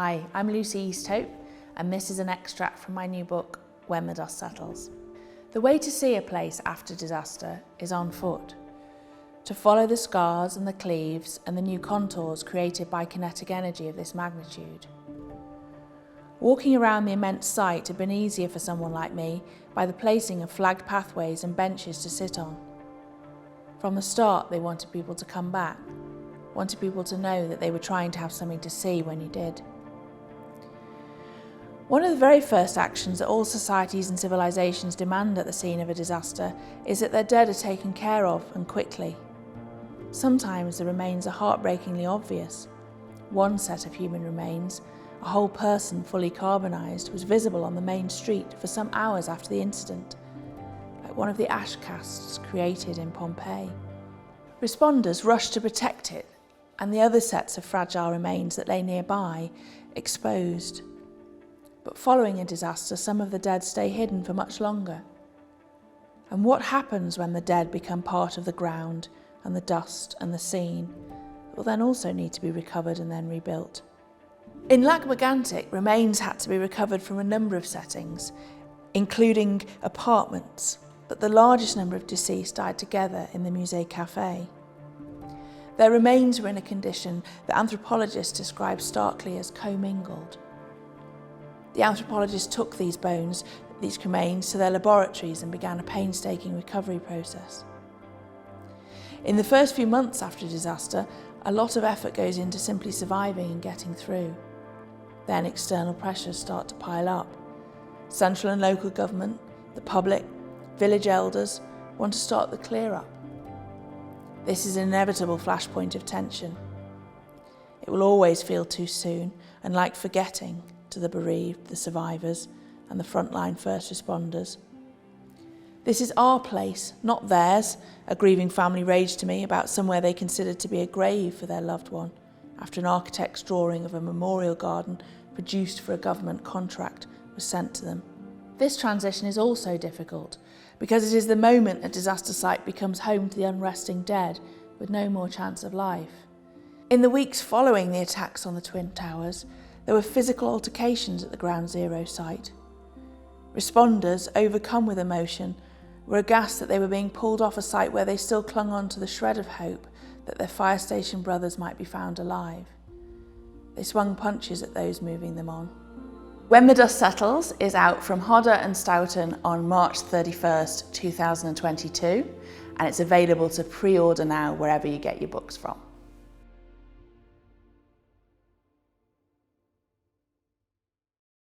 Hi, I'm Lucy Easthope, and this is an extract from my new book, When the Dust Settles. The way to see a place after disaster is on foot. To follow the scars and the cleaves and the new contours created by kinetic energy of this magnitude. Walking around the immense site had been easier for someone like me by the placing of flagged pathways and benches to sit on. From the start, they wanted people to come back, wanted people to know that they were trying to have something to see when you did. One of the very first actions that all societies and civilizations demand at the scene of a disaster is that their dead are taken care of, and quickly. Sometimes the remains are heartbreakingly obvious. One set of human remains, a whole person fully carbonised, was visible on the main street for some hours after the incident, like one of the ash casts created in Pompeii. Responders rushed to protect it, and the other sets of fragile remains that lay nearby, exposed. But following a disaster, some of the dead stay hidden for much longer. And what happens when the dead become part of the ground and the dust and the scene will then also need to be recovered and then rebuilt? In Lac Megantic, remains had to be recovered from a number of settings, including apartments, but the largest number of deceased died together in the Musée Café. Their remains were in a condition that anthropologists describe starkly as commingled. The anthropologists took these bones, these remains, to their laboratories and began a painstaking recovery process. In the first few months after a disaster, a lot of effort goes into simply surviving and getting through. Then external pressures start to pile up. Central and local government, the public, village elders want to start the clear-up. This is an inevitable flashpoint of tension. It will always feel too soon and like forgetting to the bereaved, the survivors, and the frontline first responders. This is our place, not theirs, a grieving family raged to me about somewhere they considered to be a grave for their loved one, after an architect's drawing of a memorial garden produced for a government contract was sent to them. This transition is also difficult, because it is the moment a disaster site becomes home to the unresting dead with no more chance of life. In the weeks following the attacks on the Twin Towers, there were physical altercations at the Ground Zero site. Responders, overcome with emotion, were aghast that they were being pulled off a site where they still clung on to the shred of hope that their fire station brothers might be found alive. They swung punches at those moving them on. When the Dust Settles is out from Hodder and Stoughton on March 31st, 2022, and it's available to pre-order now wherever you get your books from.